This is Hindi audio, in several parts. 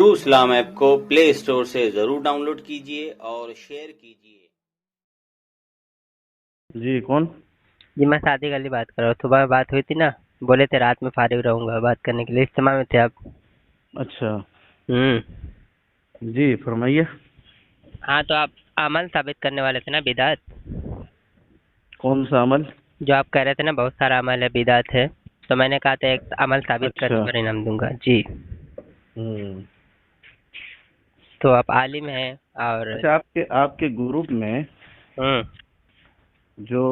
ट्रू इस्लाम ऐप को प्ले स्टोर से जरूर डाउनलोड कीजिए और शेयर कीजिए। जी कौन? जी मैं सादिक अली बात कर रहा हूँ। सुबह में बात हुई थी ना, बोले थे रात में फारिग रहूंगा बात करने के लिए, इज्तिमा में थे आप। अच्छा हम्म। जी फरमाइए। हाँ तो आप अमल साबित करने वाले थे ना, बिदात। कौन सा अमल? जो आप कह रहे थे ना बहुत सारा अमल है, बिदात है, तो मैंने कहा था एक अमल साबित करने अच्छा पर इनाम दूंगा जी। हम्म। तो आप आलिम हैं और अच्छा आपके आपके ग्रुप में जो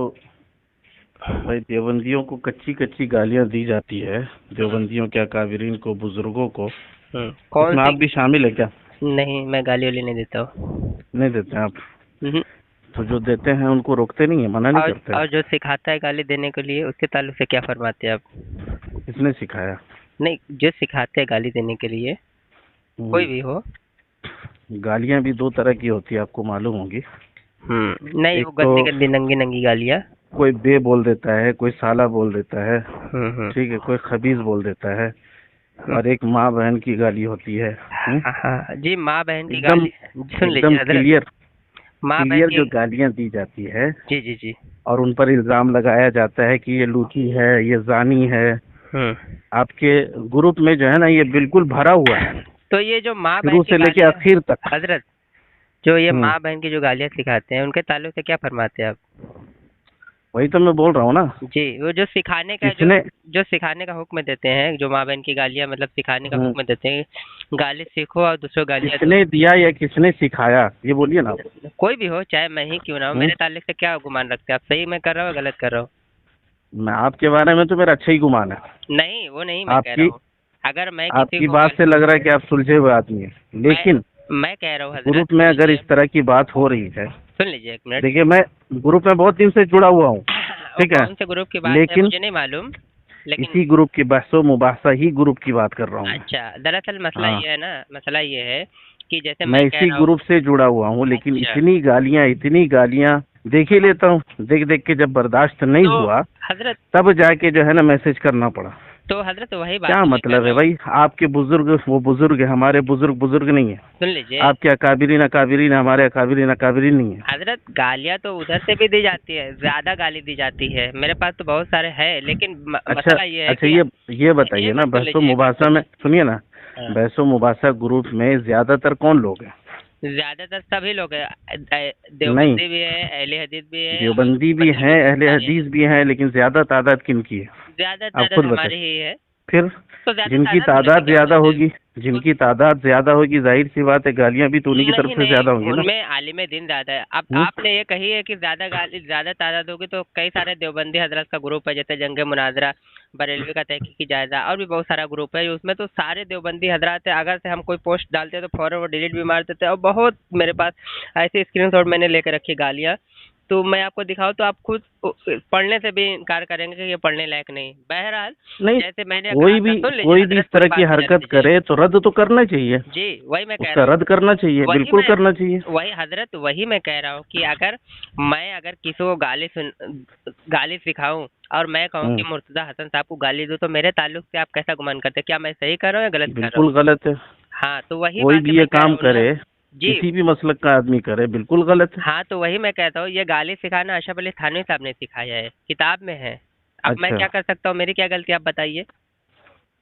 भाई देवबंदियों को कच्ची कच्ची गालियां दी जाती है, देवबंदियों के अकाबिरीन को, बुजुर्गों को, कौन उसमें सी? आप भी शामिल है क्या? नहीं, मैं गाली वाली नहीं देता हूँ। नहीं देते हैं आप? तो जो देते हैं उनको रोकते नहीं है, मना नहीं करते हैं? और जो सिखाता है गाली देने के लिए, उसके ताल्लुक से क्या फरमाते हैं आप? किसने सिखाया? नहीं, जो सिखाते हैं गाली देने के लिए, कोई भी हो। गालियां भी दो तरह की होती है, आपको मालूम होगी। नहीं, एक वो तो गंदी गंदी नंगी नंगी गालियाँ। कोई बे बोल देता है, कोई साला बोल देता है, हम्म। ठीक है, कोई खबीज बोल देता है, और एक माँ बहन की गाली होती है। हाँ जी, माँ बहन की एकदम गाली। सुन एकदम लीजिए हजरत, क्लियर माँ बहन क्लियर की। जो गालियां दी जाती है जी जी जी। और उन पर इल्जाम लगाया जाता है कि ये लूटी है, ये जानी है। हम्म। आपके ग्रुप में जो है ना, ये बिल्कुल भरा हुआ है, तो ये जो माँ बहन शुरू की से लेके गालियाँ, आखिर तक। हजरत, जो ये हम्म, माँ बहन की जो गालियाँ सिखाते हैं, उनके ताल्लुक से क्या फरमाते हैं आप? वही तो मैं बोल रहा हूँ ना। जी, वो जो सिखाने का किसने? जो सिखाने का हुक्म देते हैं, जो माँ बहन की गालियाँ मतलब सिखाने का हम्म, हुक्म देते हैं, गाली सीखो और दूसरों को गालियाँ दो। किसने दिया या किसने सिखाया, ये बोलिए ना। कोई भी हो, चाहे मैं ही क्यों ना हो, हम्म, मेरे ताल्लुक से क्या गुमान रखते हैं आप? सही मैं कर रहा हूँ, गलत कर रहा हूँ? मैं आपके बारे में तो मेरा अच्छा ही गुमान है। नहीं, वो नहीं मैं कह रहा आपकी हूँ। अगर मैं किसी आपकी को बात से लग रहा है कि आप सुलझे हुए आदमी हैं, मैं लेकिन मैं कह रहा हूँ हजरत, ग्रुप में सुन अगर इस लीजिए, तरह की बात हो रही है, सुन लीजिए एक मिनट। देखिए मैं ग्रुप में बहुत दिन से जुड़ा हुआ हूँ, वो ठीक है, कौन से ग्रुप की बात है लेकिन मुझे नहीं मालूम, लेकिन इसी ग्रुप की बहसो मुबासा ही ग्रुप की बात कर रहा हूँ मैं। अच्छा, दरअसल मसला हाँ, ये है ना, मसला ये है कि जैसे मैं मैं कह इसी रहा हूँ। ग्रुप से जुड़ा हुआ हूँ, लेकिन अच्छा, इतनी गालियां देख ही लेता हूँ, देख देख के जब बर्दाश्त नहीं तो हुआ हजरत तब जाके जो है ना मैसेज करना पड़ा। तो हजरत वही बात क्या मैं कर मतलब रहा है हूँ। भाई? आपके बुजुर्ग वो बुजुर्ग है, हमारे बुजुर्ग बुजुर्ग नहीं है। सुन लीजिए आपके अकाबिरीन अकाबिरीन, हमारे अकाबिरीन अकाबिरीन नहीं है। हजरत, गालियाँ तो उधर से भी दी जाती है, ज्यादा गाली दी जाती है, मेरे पास तो बहुत सारे हैं, लेकिन अच्छा मसला ये है अच्छा, कि ये बताइए एक ना, मिनट सुन बहसो लीजिए, एक मिनट मुबासा सुन में लीजिए। सुनिए ना, हाँ। बहसो मुबासा ग्रुप में ज्यादातर कौन लोग हैं? ज्यादातर सभी लोग हैं, नहीं, देवबंदी भी है, अहले हदीस भी है और देवबंदी भी बदली हैं, भी अहले सारे हैं। हदीस भी हैं, लेकिन ज्यादा तादाद किनकी है? ज्यादा आप तादाद खुद बताइए। हमारी ही है। फिर तो ज्यादा जिनकी तादाद होने से तादाद क्या ज्यादा होता है? होगी, जिनकी तादाद ज्यादा होगी, जाहिर सी बात है गालियां भी तो उन्हीं की तरफ नहीं से नहीं, ज्यादा होंगी ना। उनमें आलिम दिन ज्यादा है। अब हम्म? आपने ये कही है कि ज्यादा गाली ज्यादा तादाद होगी, तो कई सारे देवबंदी हजरत का ग्रुप है, जैसे जंग मुनाजरा, बरेलवी का तहकीकी जायजा, और भी बहुत सारा ग्रुप है, उसमें तो सारे देवबंदी हजरात है। अगर से हम कोई पोस्ट डालते हैं तो फौरन वो डिलीट भी मार देते हैं, और बहुत मेरे पास ऐसे स्क्रीनशॉट मैंने लेकर रखी गालियाँ, तो मैं आपको दिखाऊं तो आप खुद पढ़ने से भी इनकार करेंगे कि ये पढ़ने लायक नहीं। बहरहाल, नहीं, जैसे मैंने कहा था, सुन लीजिए कोई भी इस हजरत, पूरी तरह की बात सुन हरकत लीजिए। करे तो रद्द तो करना चाहिए, जी, वही मैं कह उसका रहा हूँ। रद्द करना चाहिए, वही बिल्कुल मैं करना चाहिए। वही हजरत, वही मैं कह रहा हूँ कि अगर किसी को गाली सिखाऊं और मैं कहूँ कि हम्म, मुर्तजा हसन साहब को गाली दूं, तो मेरे ताल्लुक से आप कैसा गुमान करते हैं? क्या मैं सही कर रहा हूँ या गलत कर रहा हूँ? बिल्कुल गलत है। हाँ, तो वही कोई बात भी ये मैं कह रहा काम हूँ ना करे, जी। किसी भी मसलक का आदमी करे, बिल्कुल गलत है। हाँ, तो वही मैं कहता हूँ, ये गाली सिखाना अशरफ अली थानवी साहब ने सिखाया है, किताब में है। अब मैं अच्छा क्या कर सकता हूँ? मेरी क्या गलती, आप बताइए।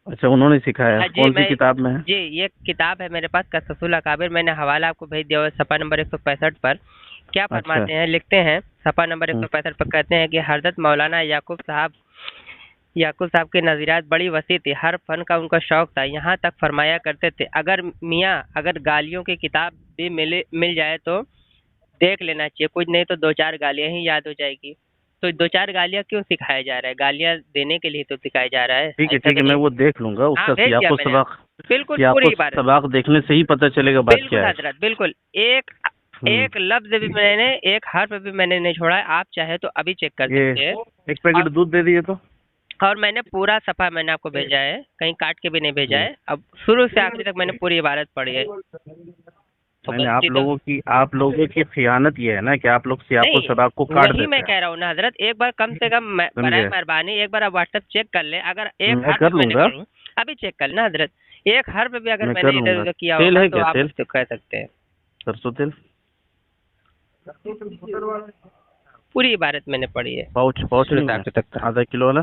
अच्छा, उन्होंने सिखाया? हाँ जी, कौन सी किताब में है? जी, ये किताब है मेरे पास, कससुल अकाबिर, मैंने हवाला आपको भेज दिया हुआ है, सफ़ा नंबर 165 पर। क्या अच्छा। फरमाते हैं, लिखते हैं सफ़ा नंबर हम्म, 165 पर, कहते हैं कि हज़रत मौलाना याकूब साहब की नज़रियात बड़ी वसी थी, हर फन का उनका शौक था। यहाँ तक फरमाया करते थे, अगर गालियों की किताब भी मिल जाए तो देख लेना चाहिए, कुछ नहीं तो दो चार गालियाँ ही याद हो जाएगी। तो दो चार गालियाँ क्यों सिखाया जा रहा है? गालियाँ देने के लिए तो सिखाया जा रहा है, ऐसा ठीक तो है, मैं नहीं। वो देख लूंगा, हाँ, उसका भेज दिया सियाको मैंने सबाक। आपको, बिल्कुल सियाको पूरी बात। सबाक देखने से ही पता चलेगा बात बिल्कुल क्या है। हजरत, बिल्कुल। एक हम्म, एक लफ्ज भी मैंने, एक हर्फ भी मैंने नहीं छोड़ा है। आप चाहे तो अभी चेक कर ये सकते हैं। एक पैकेट और दूध दे दिए तो। और मैंने पूरा सफा मैंने आपको भेजा है, कहीं काट के भी नहीं भेजा हम्म, है। अब शुरू से आखिर तक मैंने पूरी इबारत पढ़ी है। तो मैंने गलती तो आप लोगों की खियानत ये है ना कि आप लोग सियाको नहीं, सबाक को काट वही देते मैं हैं। कह रहा हूँ ना हजरत, एक बार कम से कम बराए समझे? मेहरबानी एक बार आप व्हाट्सएप चेक कर ले, अगर एक मैं हर्फ कर भी मैंने लूंगा। पढ़ूँ, अभी चेक कर लेना हजरत। एक हर्फ भी अगर मैं मैंने कर इधर लूंगा। उधर किया तेल होगा है तो क्या? आप तेल, मुझसे कह सकते हैं। सरसों तेल पूरी इबारत मैंने पढ़ी है पाउच, पाउच शुरू नहीं से है, आखिर तक का। आधा किलो वाला।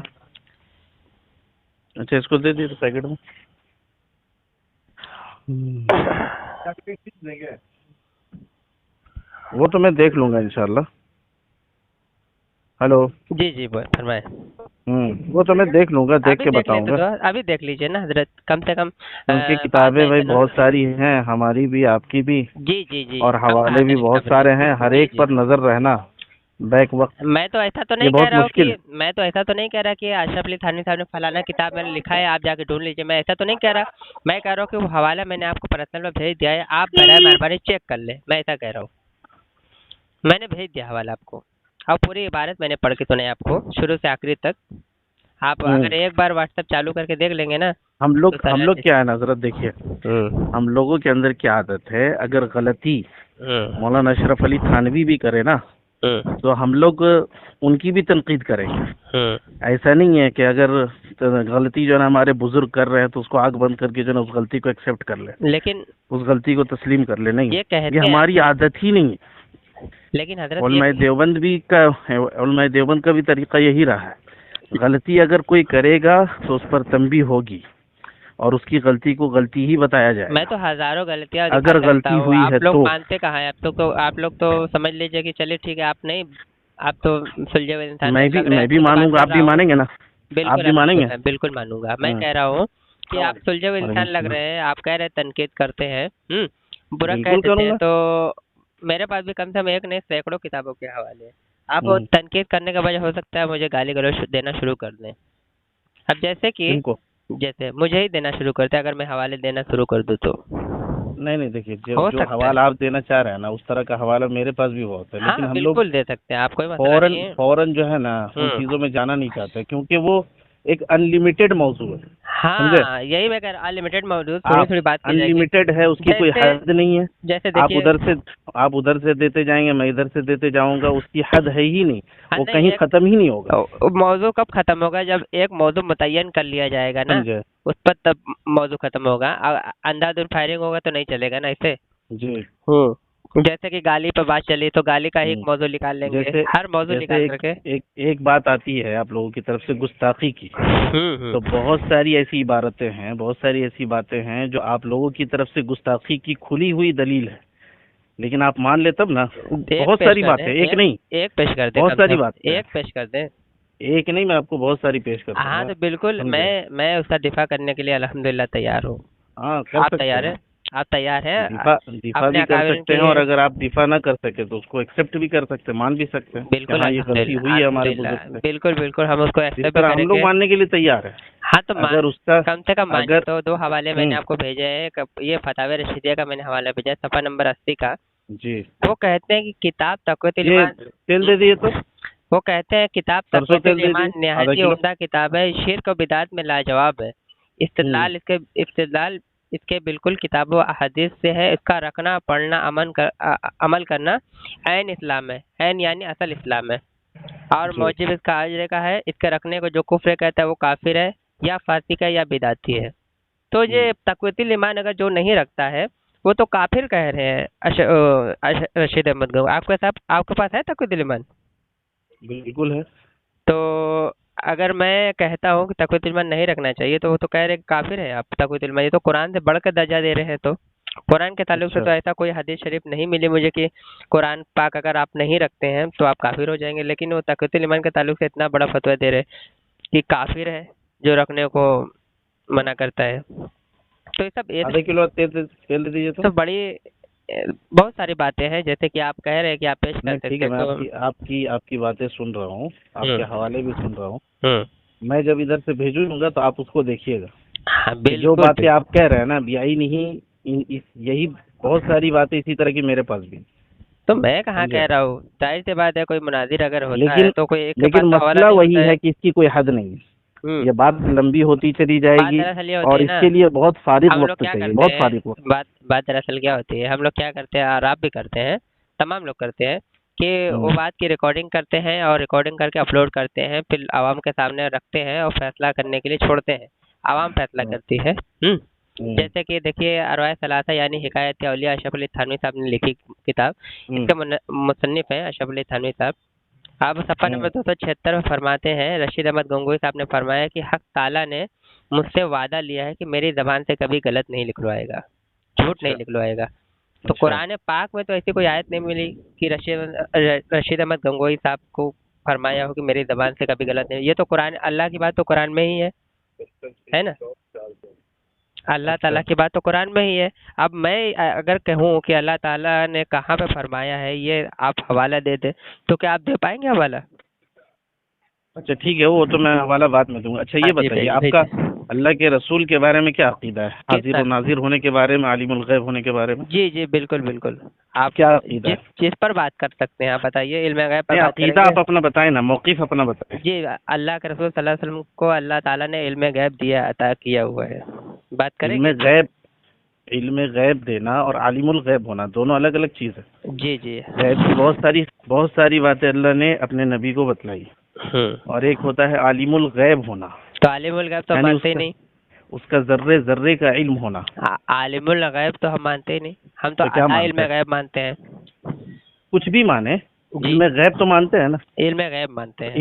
अच्छा, इसको दे दिए पैकेट में। वो तो मैं देख लूंगा इंशाल्लाह। हेलो। जी जी बोल फरमाए। वो तो मैं देख लूंगा, देख अभी के देख लेते बताऊंगा। तो अभी देख लीजिए ना हजरत, कम से कम क्योंकि बाद में किताबें भाई ऐसे ना। बहुत सारी हैं, हमारी भी आपकी भी, जी जी जी और सब हवाले हाजिर भी बहुत किताब सारे है। हैं, हर जी एक जी। पर नजर रहना बैक वक्त मैं तो ऐसा तो ये नहीं कह बहुत रहा हूँ कि मुश्किल। मैं तो ऐसा तो नहीं कह रहा कि अशरफ अली थानवी साहब ने फलाना किताब मैंने लिखा है आप जाके ढूंढ लीजिए, मैं ऐसा तो नहीं कह रहा। मैं कह रहा हूँ कि वो हवाला मैंने आपको पर्सनल में भेज दिया है, आप बराए मेहरबानी चेक कर ले, मैं ऐसा कह रहा हूँ। मैंने भेज दिया हवाला आपको, और पूरी इबारत मैंने पढ़ के सुनाई आपको शुरू से आखिरी तक। आप अगर एक बार व्हाट्सएप चालू करके देख लेंगे ना हम तो लोग सारा क्या है नजरत, देखिए हम लोगों के अंदर क्या आदत है, अगर गलती मौलाना अशरफ अली थानवी भी करे ना तो हम लोग उनकी भी तनकीद करेंगे। ऐसा नहीं है कि अगर गलती जो है ना हमारे बुजुर्ग कर रहे हैं तो उसको आंख बंद करके जो है ना उस गलती को एक्सेप्ट कर ले, लेकिन उस गलती को तस्लीम कर ले। नहीं, ये कहते ये हैं, हमारी आदत ही नहीं है। लेकिन हजरत उलमाए देवबंद भी का उलमाए देवबंद का भी तरीका यही रहा है, गलती अगर कोई करेगा तो उस पर तंबीह होगी और उसकी गलती को गलती ही बताया जाएगा। मैं तो हजारों गलतियां अगर दिखा सकता गलती हूँ, हुई है आप लोग तो मानते कहाँ हैं? आप लोग तो समझ लीजिए कि चलिए ठीक है, आप नहीं, आप तो सुलझे हुए इंसान लग रहे हैं, मैं भी ऐसी बात मानूंगा, कर आप रहा भी हूँ। मानेंगे ना? आप बिल्कुल भी मानेंगे? मैं बिल्कुल मानूंगा। मैं हाँ। कह रहा हूँ कि आप सुलझे हुए वालेकुम इंसान लग सलाम। रहे हैं, आप कह रहे हैं तनकीद करते हैं, बुरा कह बिल्कुल देते हैं, करूंगा। तो मेरे पास भी कम से कम एक नहीं सैकड़ों किताबों के हवाले हैं। आप वो हम्म, तनकीद करने का वजह हो सकता है मुझे गाली गलौज देना शुरू कर दें। अब इनको जैसे मुझे ही देना शुरू करते हैं अगर मैं हवाले देना शुरू कर दूं तो नहीं देखिए, जो हो जो सकता है। हवाला आप देना चाह रहे हैं ना उस तरह का हवाला मेरे पास भी बहुत है, लेकिन हाँ हम लोग बिल्कुल दे सकते हैं आप, कोई मसला फौरन नहीं है। फौरन जो है ना उन हम्म। चीजों में जाना नहीं चाहते, क्योंकि वो एक अनलिमिटेड मौजू है। समझे? हाँ यही मैं कह रहा, अनलिमिटेड मौजूद, थोड़ी आप थोड़ी बात की जाएगी। अनलिमिटेड है, उसकी कोई जैसे हद नहीं है। जैसे आप देखिए, उधर से देते जाएंगे, मैं इधर से देते जाऊंगा, उसकी हद है ही नहीं, हाँ वो नहीं, कहीं एक खत्म ही नहीं होगा। मौजू कब खत्म होगा? जब एक मौजू मुतय्यन कर लिया जाएगा ना, समझे? उस पर तब मौजू खत्म होगा। अंधाधुंध फायरिंग होगा तो नहीं चलेगा ना इसे। जी। जैसे कि गाली पर बात चली तो गाली का ही एक हम्म। मौजू निकाल लेंगे, जैसे हर मौजू जैसे निकाल एक करके। एक बात आती है आप लोगों की तरफ से गुस्ताखी की, तो बहुत सारी ऐसी इबारतें हैं, बहुत सारी ऐसी बातें हैं जो आप लोगों की तरफ से गुस्ताखी की खुली हुई दलील है, लेकिन आप मान ले तब ना। एक बहुत पेश सारी कर बातें, दें, एक नहीं, एक पेश कर दें, बहुत कम से सारी कम बातें हैं। एक पेश कर दें। एक नहीं, मैं आपको बहुत सारी पेश कर हाँ दूंगा। तो बिल्कुल, समझे? मैं उसका दिफा करने के लिए अल्हम्दुलिल्लाह तैयार हूँ। हाँ, कर आप सकते तैयार हैं। हैं? आप तैयार हैं दिफा अपने भी कर अकाबिरीन सकते के हैं, और लिए? अगर आप दिफा ना कर सके तो उसको एक्सेप्ट भी कर सकते हैं, मान भी सकते हैं कि बिल्कुल हाँ ये गलती अल्हम्दुलिल्लाह, हुई है हमारे अल्हम्दुलिल्लाह, बुजुर्ग से। बिल्कुल बिल्कुल हम उसको इस एक्सेप्ट भी तरह हम लोग करेंगे। मानने के लिए तैयार है। हाँ तो अगर उसका कम से कम मानिए अगर तो 2 हवाले मैंने हम्म, आपको भेजे हैं। ये फतावा रशीदिया का मैंने हवाला भेजा है, सफ़ा नंबर 80 का। जी, वो कहते हैं कि किताब तक़वियतुल ये ईमान, तेल दे दिए तो वो कहते हैं किताब सरसों तेल तक़वियतुल दे ईमान दिए आधा निहायत ही किलो। उम्दा किताब है, शिर्क और बिदात में लाजवाब है। इस्तिदलाल इसके बिल्कुल किताब व अहादीस से है। इसका रखना, पढ़ना, अमल करना ऐन इस्लाम है। ऐन यानी असल इस्लाम है, और जी। मौजिब इसका अजर का है। इसके रखने को जो कुफ्र कहता है वो काफिर है, या फासिक है, या बिदाती है। तो ये तक़वियतुल ईमान अगर जो नहीं रखता है वो तो काफिर कह रहे हैं। रशीद अहमद गो, आपके पास है तक़वियतुल ईमान? बिल्कुल है। तो अगर मैं कहता हूँ कि तक़वियतुल ईमान नहीं रखना चाहिए तो वो तो कह रहे हैं काफिर है आप तक़वियतुल ईमान। ये तो कुरान से बढ़कर दर्जा दे रहे हैं। तो कुरान के ताल्लुक से अच्छा, तो ऐसा कोई हदीस शरीफ नहीं मिली मुझे कि कुरान पाक अगर आप नहीं रखते हैं तो आप काफिर हो जाएंगे, लेकिन वो तक़वियतुल ईमान के ताल्लुक से इतना बड़ा फतवा दे रहे हैं कि काफिर है जो रखने को मना करता है। तो ये सब आधा किलो तेल दे दीजिए तो। तो बड़ी बहुत सारी बातें हैं, जैसे कि आप कह रहे हैं कि आप पेश कर नहीं, सकते ठीक है, मैं तो। आपकी बातें सुन रहा हूँ, आपके हवाले भी सुन रहा हूँ। हम्म। मैं जब इधर से भेजूंगा तो आप उसको देखिएगा हाँ कि जो बिल्कुल बातें आप कह रहे हैं ना, यही नहीं, यही बहुत सारी बातें इसी तरह की मेरे पास भी। तो मैं कहाँ समझे? कह रहा हूँ, जाहिर सी बात है कोई मुनाजिर अगर होता है लेकिन तो कोई एक के पास लेकिन तो हवाला मसला नहीं वही होता है कि इसकी कोई हद नहीं है। हम्म। ये बात लंबी होती चली बात जाएगी, दरअसल ये होती और है ना, इसके लिए बहुत फारिग हम लोग वक्त क्या चाहिए, करते बहुत हैं, फारिग वक्त। बात दरअसल क्या होती है, हम लोग क्या करते हैं और आप भी करते हैं, तमाम लोग करते हैं कि वो बात की रिकॉर्डिंग करते हैं और रिकॉर्डिंग करके अपलोड करते हैं, फिर आवाम के सामने रखते हैं और फैसला करने के लिए छोड़ते हैं। आवाम फैसला करती है। जैसे कि देखिए अरवाए सलासा यानी हिकायत औलिया अशरफ अली थानवी साहब ने लिखी किताब, इसके मुसन्निफ है अशरफ अली थानवी साहब। आप सफ़ा नंबर 276 में फरमाते हैं, रशीद अहमद गंगोही साहब ने फरमाया कि हक ताला ने मुझसे वादा लिया है कि मेरी ज़बान से कभी गलत नहीं लिखवाएगा, झूठ नहीं लिखवाएगा। तो कुरान पाक में तो ऐसी कोई आयत नहीं मिली कि रशीद अहमद गंगोही साहब को फरमाया हो कि मेरी ज़बान से कभी गलत नहीं। ये तो कुरान, अल्लाह की बात तो कुरान में ही है ना। अल्लाह ताला की बात तो कुरान में ही है। अब मैं अगर कहूँ कि अल्लाह ताला ने कहाँ पे फरमाया है, ये आप हवाला दे दे, तो क्या आप दे पाएंगे हवाला? अच्छा ठीक है, वो तो मैं हवाला बाद में दूंगा। अच्छा ये बताइए, आपका अल्लाह के रसूल के बारे में क्या अकीदा है? हाजिर और नाजिर होने के बारे में, आलिमुल गैब होने के बारे में? जी जी बिल्कुल बिल्कुल। आप क्या अकीदा है? जिस पर बात कर सकते हैं आप बताइए, इल्म गैब पर बात अकीदा आप अपना बताएं ना, मौक़िफ़ अपना बताएं। जी, अल्लाह के रसूल सल्लल्लाहु अलैहि वसल्लम को अल्लाह ताला ने इल्म गैब दिया, अता किया हुआ है। बात करें इल्म गैब देना और आलिमुल गैब होना दोनों अलग अलग चीज़ है। जी जी। गैब की बहुत सारी बातें अल्लाह ने अपने नबी को बतलाई, और एक होता है आलिमुल गैब होना। तो आलिमुल गैब तो मानते ही नहीं, उसका जर्रे जर्रे का इल्म होना। आलिमुल गैब तो हम मानते ही नहीं, हम तो अता इल्म गैब मानते हैं। कुछ भी माने, इल्म गैब तो मानते हैं ना। इल्म गैब मानते हैं।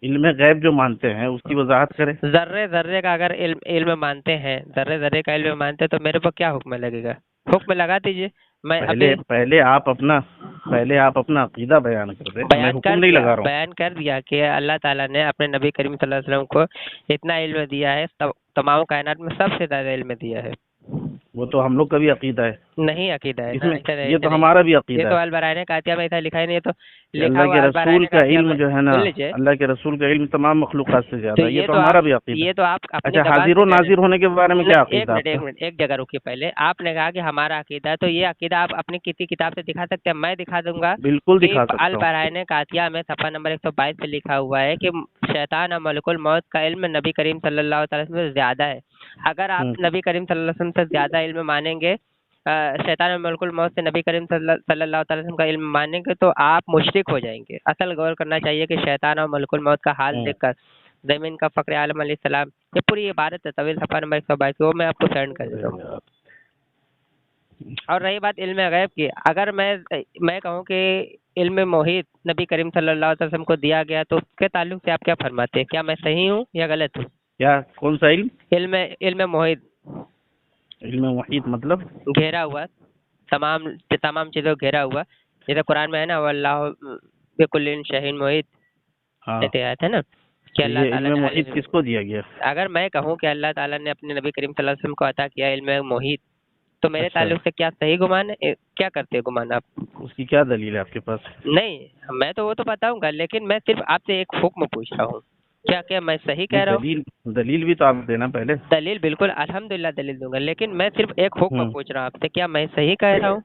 इल्म गैब जो मानते हैं उसकी वजाहत करें। जर्रे जर्रे का अगर इल्म मानते हैं, जर्रे जर्रे का इल्म मानते हैं, तो मेरे पर क्या हुक्म लगेगा? हुक्म लगा दीजिए। मैं पहले आप अपना अकीदा बयान कर दें, मैं हुक्म नहीं लगा रहा हूँ। बयान कर दिया कि अल्लाह ताला ने अपने नबी करीम सल्लल्लाहु अलैहि वसल्लम को इतना इल्म दिया है, तमाम कायनात में सबसे ज्यादा इल्म दिया है। वो तो हम लोग का भी अकीदा है। नहीं अकीदा है इसमें, ये तो हमारा भी अकीदा है। ये तो अल-बराए कातिया में ऐसा लिखा ही नहीं है। तो अल्लाह के रसूल का इल्म जो है ना, अल्लाह के रसूल का इल्म तमाम मखलूक़ात से ज्यादा है। ये तो हमारा भी अकीदा है। ये तो आप अच्छा, हाजिर और नाजिर होने के बारे में क्या अकीदा? एक मिनट एक जगह रुकिए। पहले आपने कहा कि हमारा अकीदा है, तो ये अकीदा आप अपनी किसी किताब से दिखा सकते हैं? मैं दिखा दूंगा। बिल्कुल दिखा सकता हूँ। अल-बराए कातिया में सफ़ा नंबर 122 पे लिखा हुआ है कि शैतान और मलकुल मौत का इल्म नबी करीम सल्लल्लाहु अलैहि वसल्लम से ज्यादा है। अगर आप नबी करीम सल्लल्लाहु अलैहि वसल्लम से ज्यादा इल्म मानेंगे, शैतान और मलकुल मौत से नबी करीम सल्लल्लाहु अलैहि वसल्लम का इल्म मानेंगे, तो आप मुशरिक हो जाएंगे। असल गौर करना चाहिए कि शैतान और मलकुल मौत का हाल देखकर ज़मीन का फ़ख्र आलम अलैहिस्सलाम, ये पूरी इबारत है, तवील सफ़ा नंबर 122, वो मैं आपको सेंड कर देता हूँ। और रही बात इल्म गैब की, अगर मैं कहूँ कि इल्म मोहित नबी करीम सल्लल्लाहु अलैहि वसल्लम को दिया गया, तो उसके ताल्लुक से आप क्या फरमाते हैं? क्या मैं सही हूँ या गलत हूँ? क्या, कौन सा इल्म? इल्म मोहित। इल्म मोहित मतलब घेरा हुआ, तमाम चीज़ों घेरा हुआ। जैसे कुरान में है ना, वल्लाहु बिकुल्लिन शहीन मोहित, कहते आयत है ना कि अल्लाह ताला ने मोहित किसको दिया गया? अगर मैं कहूँ कि अल्लाह ताला ने अपने नबी करीम सल्लल्लाहु अलैहि वसल्लम को अता किया इल्म मोहित, तो मेरे ताल्लुक से क्या सही गुमान है? क्या करते हैं गुमान आप? उसकी क्या दलील है आपके पास? नहीं, मैं तो वो तो बताऊंगा, लेकिन मैं सिर्फ आपसे एक हुक्म पूछ रहा हूँ, क्या मैं सही कह रहा हूँ? दलील भी तो आप देना पहले। दलील बिल्कुल अल्हम्दुलिल्लाह दलील दूंगा, लेकिन मैं सिर्फ एक हुक्म पूछ रहा हूँ आपसे, क्या मैं सही कह रहा हूँ?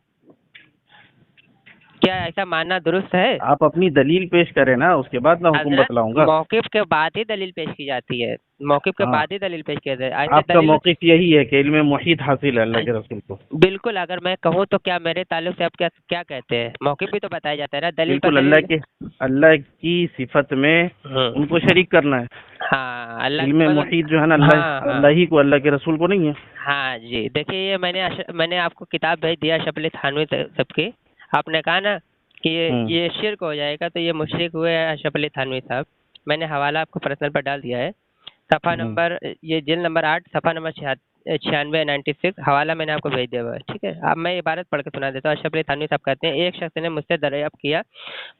क्या ऐसा मानना दुरुस्त है? आप अपनी दलील पेश करें ना, उसके बाद मैं हुक्म बतलाऊंगा। मौक़िफ़ के बाद ही दलील पेश की जाती है, मौक़िफ़ के बाद ही दलील पेश किया जाए। आपका मौक़िफ़ यही है कि इल्म मोहित हासिल है अल्लाह के रसूल को? बिल्कुल। अगर मैं कहूँ तो क्या मेरे ताल्लुक से आप क्या कहते हैं? मौक़िफ़ भी तो बताया जाता है ना दलील पर। बिल्कुल, अल्लाह की सिफत में उनको शरीक करना है। हाँ, अल्लाह इल्म मोहित जो है ना, अल्लाह ही को, अल्लाह के रसूल को नहीं है। हाँ जी, देखिए ये मैंने आपको किताब भेज दिया अशरफ अली थानवी सबकी। आपने कहा ना कि ये शिर्क हो जाएगा, तो ये मुशरिक हुए अशरफ अली थानवी साहब। मैंने हवाला आपको पर्सनल पर डाल दिया है, सफ़ा नंबर, ये जिल्द नंबर 8 सफ़ा नंबर 96 हवाला मैंने आपको भेज दिया हुआ है। ठीक है, अब मैं इबारत पढ़ के सुना देता हूँ। अशरफ अली थानवी साहब कहते हैं, एक शख्स ने मुझसे दरियाफ्त किया,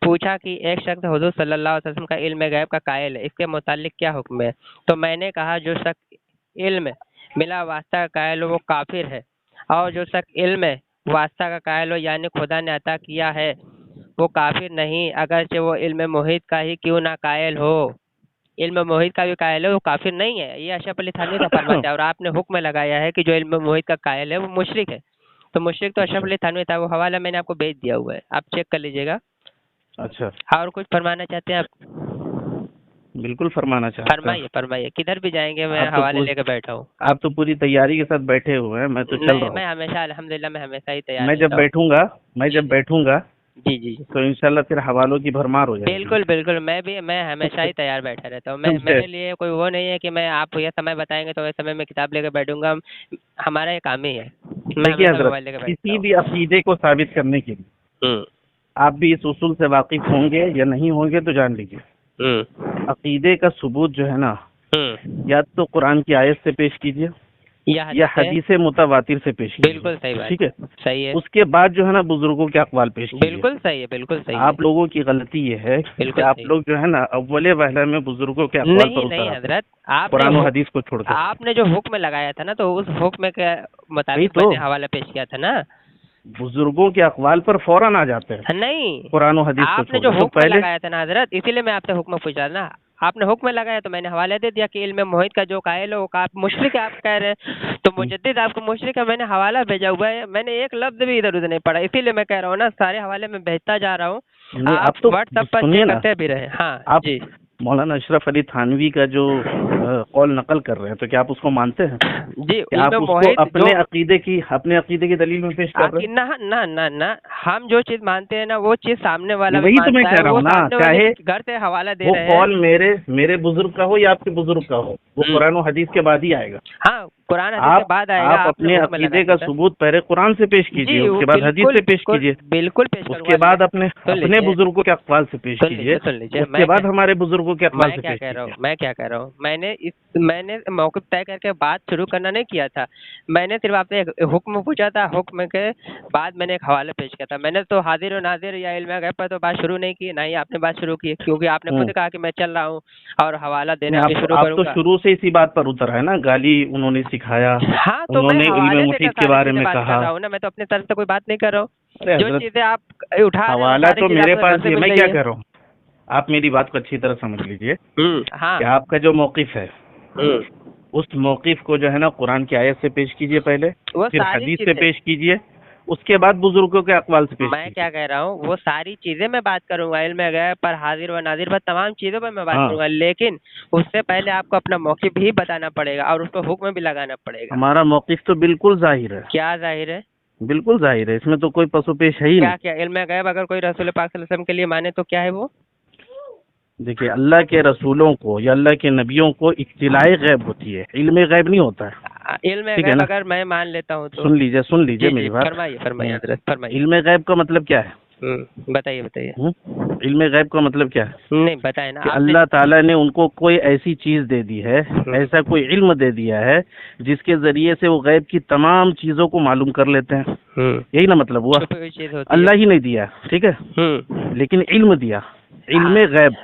पूछा कि एक शख्स हुज़ूर सल्लल्लाहु अलैहि वसल्लम का इल्म गैब का कायल है, इसके मुतालिक क्या हुक्म है? तो मैंने कहा, जो शख्स इल्म मिला वास्ता का कायल हो वो काफिर है, और जो शख्स इल्म वास्ता का कायल हो यानी खुदा ने अता किया है वो काफिर नहीं, अगरचे वो इल्म मोहित का ही क्यों ना कायल हो। इल्म मोहित का भी कायल है, वो काफिर नहीं है। ये अशरफ अली थानवी का फरमाता है, और आपने हुक्म लगाया है कि जो इल्म मोहित का कायल है वो मुशरिक है। तो मुशरिक तो अशरफ अली थानवी था। वो हवाला मैंने आपको भेज दिया हुआ है, आप चेक कर लीजिएगा। अच्छा, और कुछ फरमाना चाहते हैं आप? बिल्कुल फरमाना चाहता हूं। फरमाइए। किधर भी जाएंगे मैं हवाले लेकर बैठा हूँ। आप तो पूरी तैयारी के साथ बैठे हुए हैं, मैं तो चल रहा हूँ। मैं हमेशा अल्हम्दुलिल्लाह मैं हमेशा ही तैयार। मैं जब बैठूंगा जी जी जी। तो इंशाल्लाह फिर हवालों की भरमार हो जाएगी। बिल्कुल बिल्कुल, मैं हमेशा ही तैयार बैठा रहता हूँ। मेरे लिए कोई वो नहीं है कि मैं आप ये समय बताएंगे तो वैसे समय मैं किताब लेकर बैठूंगा। हमारा ये काम ही है, मैं देखिए हमेशा हजरत, मोबाइल लेकर बैठता किसी हूँ। भी अकीदे को साबित करने के लिए हम्म आप भी इस उसूल से वाकिफ होंगे या नहीं होंगे तो जान लीजिए, अकीदे का सबूत जो है ना, या तो कुरान की आयत से पेश कीजिए या हदीस मुतवातिर से पेश कीजिए। बिल्कुल सही बात, ठीक है, सही है, उसके बाद जो है ना बुजुर्गों के अक़वाल पेश कीजिए। बिल्कुल सही है, बिल्कुल सही है। आप लोगों की गलती ये है कि बिल्कुल आप सही। लोग जो है ना अव्वले वहला में बुजुर्गों के अक़वाल पर नहीं उतर नहीं आते हैं, हजरत, कुरान और हदीस को छोड़कर। आपने जो हुक्म लगाया था ना, तो उस हुक्म के वही मुताबिक तो, मैंने हवाला पेश किया था ना। बुजुर्गों के अक़वाल पर फौरन आ जाते हैं नहीं, कुरान और हदीस को आपने जो छोड़। तो हुक्म पहले लगाया था ना हजरत, इसीलिए मैं आपसे हुक्म पूछा ना। आपने हुक्म लगाया तो मैंने हवाला दे दिया कि इल्म मोहित का जो कायल हो आप मुशरिक है, आप कह रहे हैं तो मुजद्दिद आपको मुशरिक है, मैंने हवाला भेजा हुआ है, मैंने एक लफ्ज भी इधर उधर नहीं पढ़ा। इसीलिए मैं कह रहा हूँ ना, सारे हवाले में भेजता जा रहा हूँ, नहीं, आप तो व्हाट्सएप पर सुनिए चेक ना, करते भी रहे। हाँ आप जी मौलाना अशरफ अली थानवी का जो कौल नकल कर रहे हैं, तो क्या आप उसको मानते हैं? जी, क्या आप इल्म उसको मोहित अपने जो अकीदे की दलील में पेश कर रहे हैं? ना ना ना ना, हम जो चीज मानते हैं ना, वो चीज सामने वाला भी वही तो मैं मानता कह है, रहा वो हूँ ना, सामने वाले चाहे के घर से हवाला दे वो रहे हैं। कौल मेरे बुजुर्ग का हो या आपके बुजुर्ग का हो, वो कुरान और हदीस के बाद ही आएगा। हाँ, कुरान हदीस के बाद आएगा। आप अपने हुक्म अकीदे लगाया का था। सबूत पहले कुरान से पेश कीजिए, जी, उसके बाद हदीस से पेश कीजिए, बिल्कुल पेश उसके करूंगा। बाद अपने लीजिए, बुजुर्गों के अक़वाल से पेश सुन कीजिए, लीजिए, उसके बाद हमारे बुजुर्गों के अक़वाल मैं से क्या पेश कह रहा हूँ, कीजिए। मैं क्या कह रहा हूँ, मैंने मौक़िफ़ तय करके बात शुरू करना नहीं किया था। मैंने सिर्फ आपसे एक हुक्म पूछा था, हुक्म के बाद मैंने एक हवाला पेश किया था। मैंने तो हाजिर और नाजिर या इल्म गैब पर तो बात शुरू नहीं की, ना ही आपने बात शुरू की, क्योंकि आपने खुद कहा कि मैं चल रहा हूँ और हवाला देना भी शुरू आप तो करूंगा। शुरू से इसी बात पर उतर है ना, गाली उन्होंने सिखाया, हाँ, तो मैं उन्होंने इल्म हवाले मुफीद देकर के सारी बारे चीजें में बात कर कहा। रहा हूँ ना, मैं तो अपनी तरफ से कोई बात नहीं कर रहा हूँ। अरे जो हजरत, चीजें आप उठा रहे हैं, वो हवाला सारी तो चीज़ मेरे आपको पास घर से भी है। मिल मैं रही क्या है। कह रहा हूँ, आप मेरी बात को अच्छी तरह समझ लीजिए हाँ कि आपका जो मौक़िफ़ है, उस मौक़िफ़ को जो है ना कुरान की आयत से पेश कीजिए पहले, वो फिर सारी हदीस से चीजें पेश कीजिए, उसके बाद बुजुर्गों के अक़वाल से पेश मैं कीजिए। क्या कह रहा हूँ, वो सारी चीजें मैं बात करूंगा, इल्म गैब पर, हाजिर व नाजिर पर, तमाम चीजों पर मैं बात हाँ, करूंगा, लेकिन उससे पहले आपको अपना मौक़िफ़ भी बताना पड़ेगा और उसको हुक्म भी लगाना पड़ेगा। हमारा मौक़िफ़ तो बिल्कुल जाहिर है, क्या जाहिर है? बिल्कुल जाहिर है, इसमें तो कोई पसोपेश है ही नहीं। क्या इल्म गैब अगर कोई रसूल पाक सल्लल्लाहु अलैहि वसल्लम के लिए माने तो क्या है वो? देखिए, अल्लाह के रसूलों को या अल्लाह के नबियों को इत्तिलाए गैब होती है, इल्म गैब नहीं होता है। इल्म ठीक है गैब ना? अगर मैं मान लेता हूँ तो सुन लीजिए जी मेरी बात। फरमाइए हजरत, फरमाइए। इल्म गैब का मतलब क्या है? बताइए बताइए। इल्म गैब का मतलब क्या है? नहीं बताए ना कि आपने। अल्लाह ताला ने उनको कोई ऐसी चीज दे दी है, ऐसा कोई इल्म दे दिया है जिसके जरिए से वो गैब की तमाम चीजों को मालूम कर लेते हैं। यही ना मतलब हुआ? छुपी हुई चीज होती है। अल्लाह ही नहीं दिया, ठीक है, लेकिन इल्म दिया, इल्म गैब,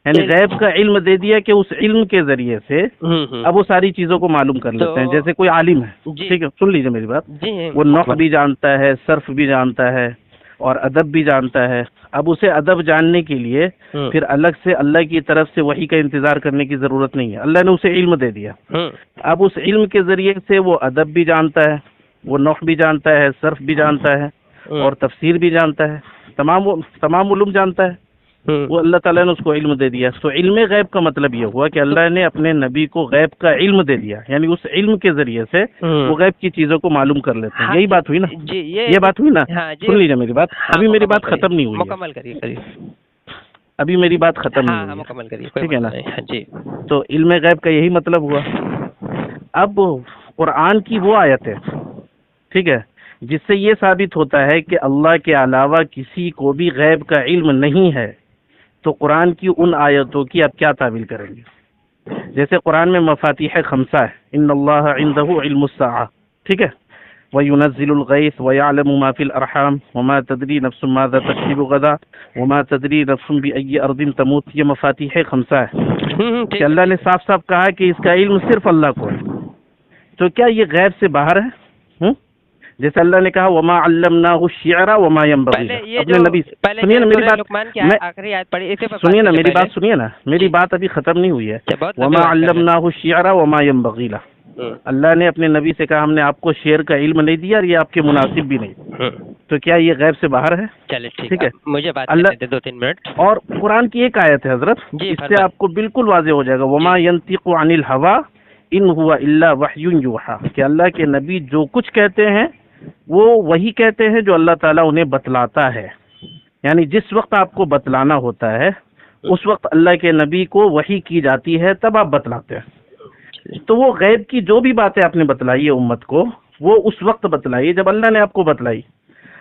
यानी गैब का इल्म दे दिया कि उस इल्म के जरिए से अब वो सारी चीजों को मालूम कर लेते हैं। जैसे कोई आलिम है, ठीक है, सुन लीजिए मेरी बात, वो नहव भी जानता है, सर्फ भी जानता है और अदब भी जानता है। अब उसे अदब जानने के लिए फिर अलग से अल्लाह की तरफ से वही का इंतजार करने की जरूरत नहीं है, अल्लाह ने उसे इल्म दे दिया। अब उस इल्म के जरिए से वो अदब भी जानता है, वो नहव भी जानता है, सर्फ भी जानता है और तफसीर भी जानता है, तमाम उलूम जानता है। वो अल्लाह ताला ने उसको इल्म दे दिया। तो इल्म गैब का मतलब ये हुआ कि अल्लाह ने अपने नबी को गैब का इल्म दे दिया, यानी उस इल्म के जरिए से वो गैब की चीजों को मालूम कर लेते हैं। यही बात हुई ना? जी, ये बात हुई ना? हाँ, जी, सुन लीजिए मेरी बात, अभी मेरी बात खत्म नहीं हुई है, मुकम्मल करिए। अभी मेरी बात खत्म नहीं हाँ, हुई है, मुकम्मल करिए, ठीक है ना? जी। तो इल्म गैब का यही मतलब हुआ। अब कुरान की वो आयत है, ठीक है, जिससे ये साबित होता है कि अल्लाह के अलावा किसी को भी गैब का इल्म नहीं है, तो कुरान की उन आयतों की आप क्या तावील करेंगे? जैसे कुरान में मफातिह खमसा है, इन्नल्लाह इंदहु इल्मुस्साअ, ठीक है, व युनज़्ज़िलुल गैस व यअलमु मा फिल अरहाम व मा तदरी नफ्सुम माज़ा तक्सिबु गदा व मा तदरी नफ्सुम बिअय्यि अर्दिन तमूत। ये मफातिह खमसा है कि अल्लाह ने साफ साफ कहा कि इसका इल्म सिर्फ अल्लाह को है। तो क्या ये गैब से बाहर है? जैसे अल्लाह ने कहा वमा अल्लमनाहु शिअरा वमा यंबगी अपने नबी। सुनिए ना मेरी बात, सुनिए ना मेरी बात, सुनिए ना मेरी बात, अभी खत्म नहीं हुई है। वमा अल्लमनाहु शिअरा वमा यंबगी ला, अल्लाह ने अपने नबी से कहा हमने आपको शेर का इल्म नहीं दिया और ये आपके मुनासिब भी नहीं। तो क्या ये गैब से बाहर है? चलिए ठीक है, मुझे बात करने दे 2-3 मिनट। और कुरान की एक आयत है हजरत, इससे आपको बिल्कुल वाज़ेह हो जाएगा, वमा यंतिकु अनिल हवा इन हुआ इल्ला वह्युन यूहा, कि अल्लाह के नबी जो कुछ कहते हैं वो वही कहते हैं जो अल्लाह ताला उन्हें बतलाता है। यानी जिस वक्त आपको बतलाना होता है उस वक्त अल्लाह के नबी को वही की जाती है, तब आप बतलाते हैं। तो वो गैब की जो भी बातें आपने बतलाई है उम्मत को, वो उस वक्त बतलाई जब अल्लाह ने आपको बतलाई।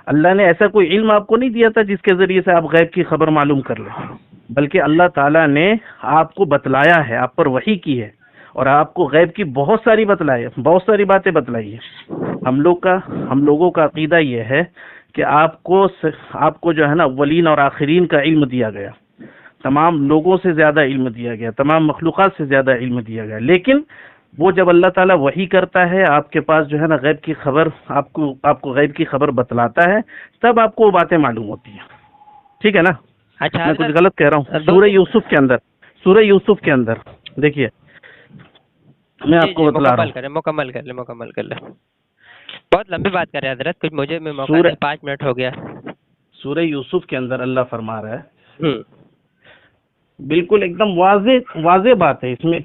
अल्लाह ने ऐसा कोई इल्म आपको नहीं दिया था जिसके जरिए से आप गैब की खबर मालूम कर लें, बल्कि अल्लाह ताला ने आपको बतलाया है, आप पर वही की है और आपको गैब की बहुत सारी बतलाई है, बहुत सारी बातें बतलाई है। हम लोगों का अकीदा ये है कि आपको जो है ना अव्वलीन और आखिरीन का इल्म दिया गया, तमाम लोगों से ज्यादा इल्म दिया गया, तमाम मखलूक़ात से ज्यादा इल्म दिया गया। लेकिन वो जब अल्लाह ताला वही करता है, आपके पास जो है ना गैब की खबर, आपको गैब की खबर बतलाता है, तब आपको वो बातें मालूम होती हैं। ठीक है ना? अच्छा, मैं कुछ गलत कह रहा हूँ? सूरह यूसुफ के अंदर देखिए, मैं आपको बतला रहा हूँ। मुकम्मल कर ले। बहुत लंबी बात कर रहे हैं हजरत, कुछ मुझे में मौका दे, 5 मिनट हो गया। सूरह यूसुफ के अंदर अल्लाह फरमा रहा है, बिल्कुल एकदम वाजे बात है, इसमें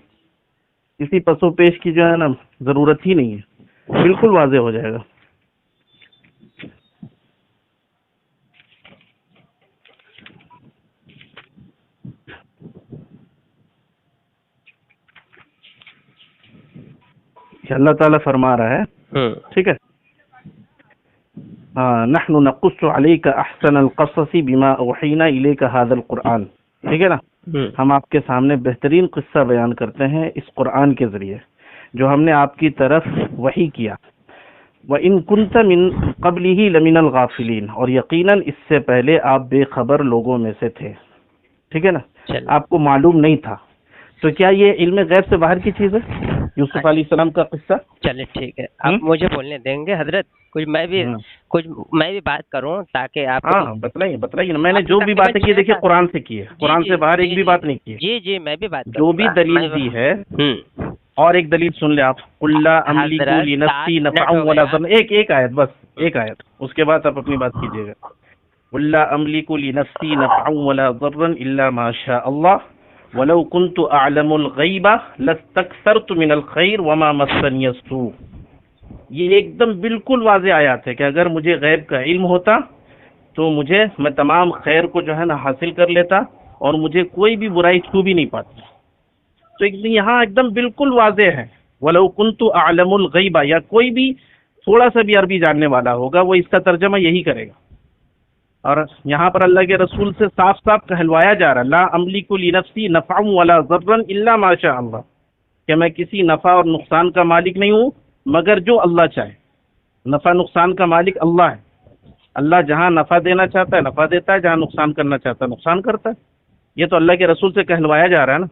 किसी पसोपेश की जो है ना जरूरत ही नहीं है, बिल्कुल वाजे हो जाएगा। अल्लाह ताला फरमा रहा है, ठीक है, नहनु नक़ुस्सु अलैका अहसनल क़ससी बिमा औहीना इलैका हाज़ल क़ुरआन। ठीक है ना? हम आपके सामने बेहतरीन किस्सा बयान करते हैं इस कुरान के जरिए जो हमने आपकी तरफ वही किया। व इन कुंत मिन क़ब्लिही लमिनल गाफिलीन, और यकीनन इससे पहले आप बेखबर लोगों में से थे। ठीक है ना? आपको मालूम नहीं था। तो क्या ये इल्म गैब से बाहर की चीज है यूसुफ अलैहिस्सलाम का किस्सा? चलिए ठीक है, आप मुझे बोलने देंगे हजरत? कुछ मैं भी बात करूं ताकि आप बताइए ना। मैंने जो भी बातें की देखिए कुरान से की है, कुरान से बाहर एक भी बात नहीं की है। जी मैं भी बात जो भी दलील दी है, और एक दलील सुन ले आप, कुल्ला अमलिकु लिनफ्सी नफ़अन वला ज़र्रन, एक आयत, बस एक आयत, उसके बाद आप अपनी बात कीजिएगा। कुल्ला अमलिकु लिनफ्सी नफ़अन वला ज़र्रन इल्ला मा शा अल्लाह वलौ कुन्तु अअलमुल गैबा लस्तक्सरतु मिनल खैर वमा मस्सनिय सू। ये एकदम बिल्कुल वाज़ेह आयत है कि अगर मुझे गैब का इल्म होता तो मैं तमाम खैर को जो है ना हासिल कर लेता और मुझे कोई भी बुराई छू भी नहीं पाती। तो यहाँ एकदम बिल्कुल वाज़ेह है, वलौ कुन्तु अअलमुल गैबा, या कोई भी थोड़ा सा भी अरबी जानने वाला होगा वो इसका तर्जमा यही करेगा। और यहाँ पर अल्लाह के रसूल से साफ साफ कहलवाया जा रहा है, ला अमलिकु लिनफ्सी नफ़अन वला ज़र्रन इल्ला मा शा अल्लाह, कि मैं किसी नफ़ा और नुकसान का मालिक नहीं हूँ मगर जो अल्लाह चाहे। नफ़ा नुकसान का मालिक अल्लाह है। अल्लाह जहाँ नफ़ा देना चाहता है नफ़ा देता है, जहाँ नुकसान करना चाहता है नुकसान करता है। ये तो अल्लाह के रसूल से कहलवाया जा रहा है ना।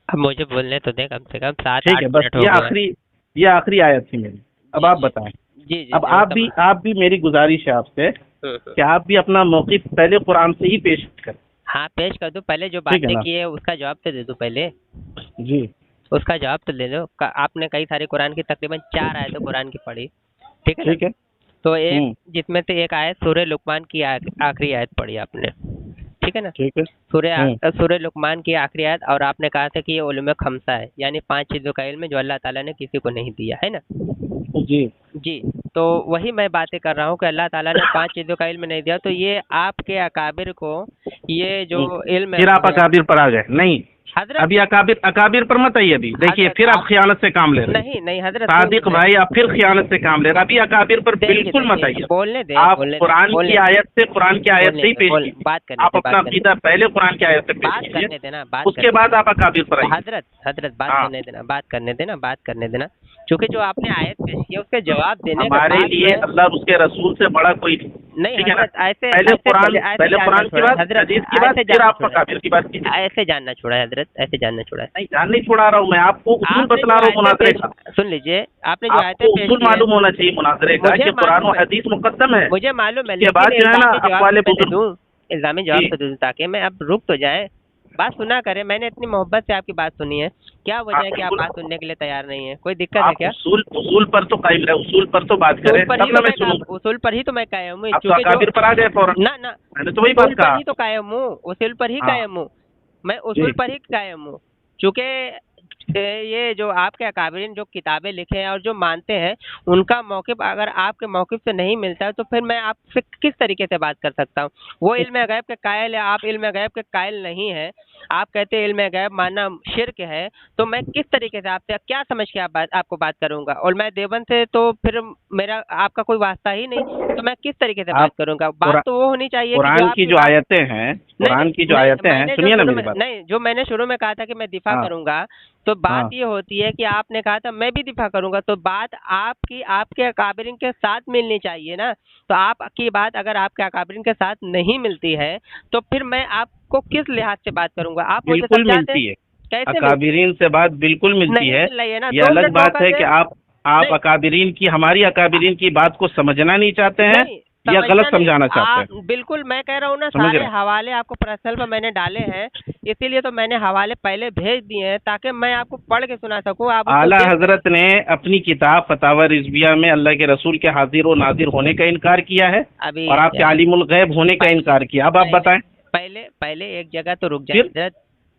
अब मुझे बोलने तो दे कम से कम 7-8 ठीक है, बस ये आखिरी आयत थी मेरी। अब आप बताएं। जी अब आप भी मेरी गुजारिश है आपसे कि आप भी अपना मौक़िफ़ पहले कुरान से ही पेश करें। हाँ, पेश कर दो। पहले जो बातें की है उसका जवाब तो दे दो पहले। जी, उसका जवाब तो ले लो। आपने कई सारे कुरान की तकरीबन 4 आयतें कुरान की पढ़ी, ठीक है? तो एक जिसमें से एक आयत सूरह लुक़मान की आखिरी आयत पढ़ी आपने, ठीक है ना? ठीक है। सूरह लुक़मान की आखिरी आयत, और आपने कहा था कि ये उलूम खमसा है, यानी 5 चीज़ों का इल्म जो अल्लाह ताला ने किसी को नहीं दिया है ना। जी, तो वही मैं बातें कर रहा हूँ कि अल्लाह ताला ने 5 चीज़ों का इल्म नहीं दिया। तो ये आपके अकाबिर को ये जो इल्म, फिर आप अकाबिर पर आ गए। नहीं हजरत, अभी अकाबिर पर मत आइए। अभी देखिए फिर आप खियानत से काम ले रहे हैं। नहीं हजरत सादिक भाई, आप फिर खियानत से काम ले रहे हैं। अभी अकाबिर पर बिल्कुल मत आइए। बोलने दे, आप कुरान की आयत से ही पेश कीजिए। बात करने, आप अपना अकीदा पहले कुरान की आयत से पेश कीजिए, उसके बाद आप अकाबिर पर आइए। हजरत बात करने देना। क्योंकि जो आपने आयत पेश की है उसके जवाब देने हमारे लिए अल्लाह उसके रसूल से बड़ा कोई नहीं। ठीक है ना? ऐसे पहले कुरान की बात, हदीस की बात, फिर आप अकाबिर की बात कीजिए। ऐसे जानना छोड़ा है हजरत, ऐसे जानना छोड़ा है। नहीं, जान नहीं छोड़ा रहा हूँ मैं, आपको उसूल बतला रहा हूँ मुनाज़रे का। सुन लीजिए, आपने जो आयतें पेश की, उसूल मालूम होना चाहिए मुनाज़रे का कि कुरान और हदीस मुकद्दम है। मुझे मालूम है, इसके बाद जो है ना अक़वाले बुज़ुर्ग, इल्ज़ामी जवाब तो दूं ताकि मैं अब रुक तो जाए, बात सुना करें। मैंने इतनी मोहब्बत से आपकी बात सुनी है, क्या वजह है कि आप बात सुनने के लिए तैयार नहीं है? कोई दिक्कत है क्या? उसूल पर तो कायम रहे, उसूल पर तो बात करें, उसूल पर ही तो मैं कायम हूँ। अकाबिर पर आ गए फौरन। ना मैंने तो वही बात कहा, तो कायम हूँ, उसूल पर ही कायम हूँ मैं, उसूल पर ही कायम हूँ। चूँकि ये जो आपके अकाबरीन जो किताबें लिखे हैं और जो मानते हैं, उनका मौक़िफ़ अगर आपके मौक़िफ़ से नहीं मिलता है, तो फिर मैं आपसे किस तरीके से बात कर सकता हूँ? वो इल्म गैब के कायल है, आप इल्म गैब के कायल नहीं हैं। आप कहते हैं इल्म गैब मानना शिर्क है, तो मैं किस तरीके से आपसे क्या समझ के आपको बात करूँगा? और मैं देवबंद से, तो फिर मेरा आपका कोई वास्ता ही नहीं, तो मैं किस तरीके से बात करूँगा? बात तो वो होनी चाहिए कि कुरान की जो आयतें हैं, कुरान की जो आयतें हैं, सुनिए ना मेरी बात। नहीं, जो मैंने शुरू में कहा था कि मैं दिफा हाँ। करूंगा, तो बात ये होती है कि आपने कहा था मैं भी दिफा करूंगा, तो बात आपकी आपके अकाबरीन के साथ मिलनी चाहिए ना। तो आपकी बात अगर आपके अकाबरीन के साथ नहीं मिलती है, तो फिर मैं आपको किस लिहाज से बात करूंगा? आप मुझे बिल्कुल समझाते मिलती है, कैसे अकाबरीन से बात बिल्कुल मिलती नहीं है। मिल रही है ना? ये 2 अलग मिनट बात मौका है दें। कि आप नहीं, अकाबरीन की, हमारी अकाबरीन की बात को समझना नहीं चाहते हैं नहीं, या समझना गलत नहीं। समझाना चाहते हैं। आप बिल्कुल, मैं कह रहा हूँ ना, समझ सारे रहे हैं? हवाले आपको पर्सनल पर मैंने डाले हैं, इसीलिए तो मैंने हवाले पहले भेज दिए हैं ताकि मैं आपको पढ़ के सुना सकूँ। आप उसको आला देख हजरत ने अपनी किताब फतावा रिजविया में अल्लाह के रसूल के हाजिर व नाजिर होने का इनकार किया है अभी और आपके आलिमुल गैब होने का इनकार किया। अब आप बताएं। पहले एक जगह तो रुक जाइए हजरत।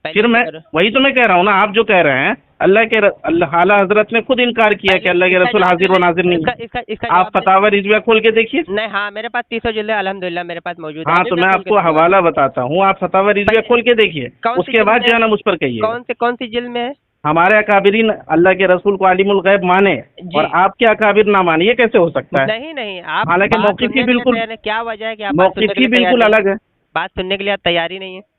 फिर मैं वही तो मैं कह रहा हूँ ना, आप जो कह रहे हैं अल्लाह आला हजरत ने खुद इनकार किया कि अल्लाह के रसूल हाजिर व नाजिर नहीं है। आप फतावा रिजविया खोल के देखिए। नहीं, हाँ, मेरे पास 30 जिल्द अल्हम्दुलिल्लाह मेरे पास मौजूद है। हाँ, अभी तो मैं खोल के आपको दूंगा। हवाला बताता हूँ, आप फतावा रिजविया खोल के देखिए, कौन सी उसके जिल्द बाद में जो है ना है? मुझ पर कहिए। कौन सी जिल्द में है? हमारे अकाबरीन अल्लाह के रसूल को आलिमुल गैब माने जी। और आपके अकाबिर ना माने, ये कैसे हो सकता है? नहीं, आप हालांकि बात मौक़िफ़ सुनने ही के लिए बिल्कुल तैयार नहीं। क्या वजह है कि आप बात सुनने मौक़िफ़ के ही लिए तैयार बिल्कुल नहीं अलग है? है। बात सुनने के लिए आप तैयार ही नहीं है।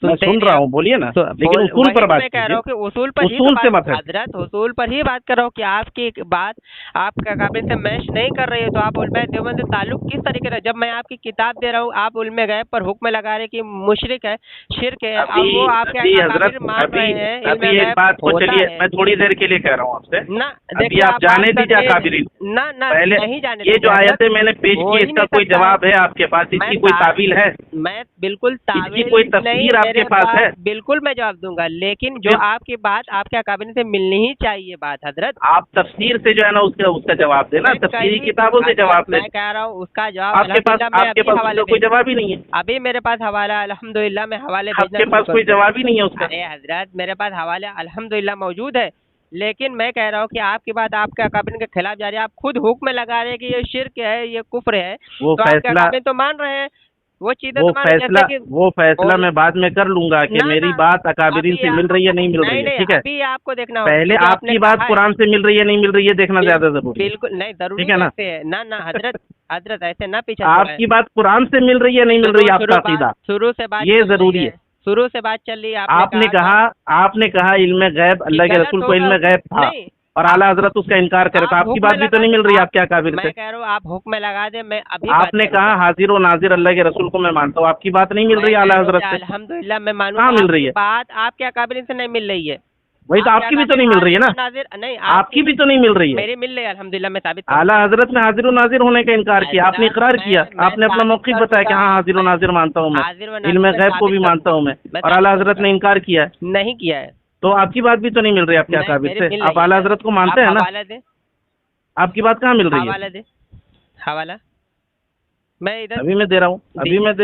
मैं सुनते ही सुन नहीं रहा आप। हूँ, बोलिए ना, लेकिन वही उसूल पर तो बात मैं कह रहा कीजिए। हूँ कि उसूल पर ही तो उसूल से बात मत है। हजरत, उसूल पर ही बात कर रहा हूँ कि आपकी एक बात आपके अकाबिर से मैच नहीं कर रही है, तो आप उलमा देवबंद से ताल्लुक किस तरीके से? जब मैं आपकी किताब दे रहा हूँ, आप उलमा गैब पर हुक्म लगा रहे कि मुशरिक है, शिर्क है, अब वो आपके अभी अकाबिर हजरत, मान रहे हैं अभी इल्म एक गैब बात को होता चलिए, है मैं थोड़ी देर के लिए कह रहा हूँ आपसे। ना। अभी देखिए, आप जाने बात दीजिए करते अकाबिरीन। ना पहले नहीं जाने ये देंगे जो हजरत। आयतें मैंने पेश हो की, ही इसका नहीं कोई सकता है। जवाब है आपके पास? मैं इसकी कोई तावील है? मैं बिल्कुल इसकी तावील कोई नहीं, तफसीर आपके मेरे पास पास है? बिल्कुल मैं जवाब दूंगा, लेकिन जो फिर आपकी बात आपके अकाबिर से मिलनी ही चाहिए बात हजरत। आप तफसीर से जो है ना उसका उसका जवाब देना, मैं तफसीरी कहीं किताबों से हजरत, जवाब मैं दे। कह रहा हूँ उसका जवाब अल्हम्दुलिल्लाह मैं आपके अभी पास हवाले उसका कोई भेज, जवाब ही नहीं है। अभी मेरे पास हवाला अल्हम्दुलिल्लाह मैं हवाले भेजना आपके शुरू पास कर कोई दूँ। जवाब ही नहीं है उसका। अरे हजरत, मेरे पास हवाले अल्हम्दुलिल्लाह मौजूद है, लेकिन मैं कह रहा हूँ कि आपकी बात आपके अकाबिर के खिलाफ जा रही है। आप खुद हुक्म लगा रहे हैं कि ये शिर्क है, ये कुफ्र है, वो तो आपके फैसला अकाबिर तो मान रहे हैं, वो चीजें तो मान रहे हैं, जैसे कि वो फैसला बोल मैं बाद में कर लूंगा कि ना मेरी ना बात अकाबिरीन से मिल रही है नहीं मिल रही है, नहीं, ठीक है? अभी आपको देखना होगा पहले क्योंकि आपने आपकी बात कहा है। कुरान से मिल रही है नहीं मिल रही है देखना ज्यादा जरूरी है, बिल्कुल नहीं, जरूरी ठीक है ना? कैसे है? ना हजरत, हजरत ऐसे ना पीछे छोड़े। आपकी बात कुरान से मिल रही है नहीं मिल रही है, आपका अकीदा, शुरू से बात ये चल रही जरूरी है, है। शुरू से बात चल रही है। आपने कहा इल्म गैब, अल्लाह के गलत रसूल को होगा इल्म गैब था नहीं, और आला हजरत उसका इनकार करे, तो आप आपकी हुक्म बात भी तो लगा नहीं दे। मिल रही है आपके अकाबिर मैं से। कह रहा हूँ आप हुक्म लगा दे, मैं अभी आपने कहा हाजिर व नाजिर अल्लाह के रसूल को मैं मानता हूँ, आपकी बात नहीं मिल रही है आला हजरत से। अल्हम्दुलिल्लाह मैं कहाँ मानूंगा, मिल रही है? बात आपके अकाबिर से नहीं मिल रही है। वही तो, आपकी भी तो नहीं मिल रही है ना, नाजिर नहीं, आपकी भी तो नहीं मिल रही है। मेरी मिल रही है अल्हम्दुलिल्लाह, मैं साबित आला हजरत ने हाजिर व नाजिर होने का इनकार किया, आपने इकरार किया, आपने अपना मौक़िफ़ बताया कि हाँ हाजिर व नाजिर मानता हूँ मैं, इल्म गैब को भी मानता हूँ मैं, और आला हजरत ने इनकार किया है। नहीं किया है। तो आपकी बात भी तो नहीं मिल रही आपके नहीं, अकाबिर मेरी से। मिल आप रही है। आला हजरत को मानते आप हैं ना, हवाला दे, आपकी बात कहाँ मिल रही है? हवाला दे, हवाला मैं इधर अभी मैं दे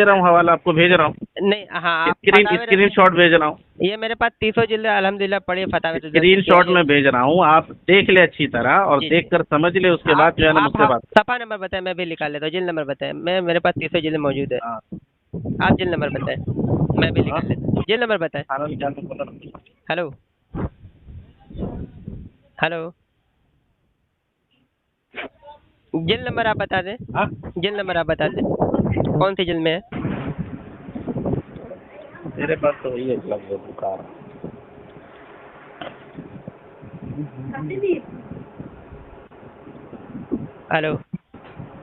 रहा हूँ हवाला, आपको भेज रहा हूँ, नहीं। हाँ, आप स्क्रीन शॉट भेज रहा हूँ, ये मेरे पास 30 जिल्द अल्हम्दुलिल्लाह पढ़े फतावे स्क्रीन शॉट में भेज रहा हूँ, आप देख ले अच्छी तरह और जी, देख कर समझ ले, उसके बाद जो है ना मुझसे बात। सफा नंबर बताएं, मैं भी निकाल लेता हूँ। जिल्द नंबर बताएं, मेरे पास 30 जिल्द मौजूद है। हाँ, आप जिल्द नंबर बताएं, मैं भी निकाल लेता हूँ। जिल्द नंबर बताएं। खाना निकालने को बोला। हेलो हेलो, जिल्द नंबर आप बता दें। हाँ? जिल्द नंबर आप बता दें, कौन सी जिल्द में है? मेरे पास तो वही है, लफ्ज़ बुखार। हेलो,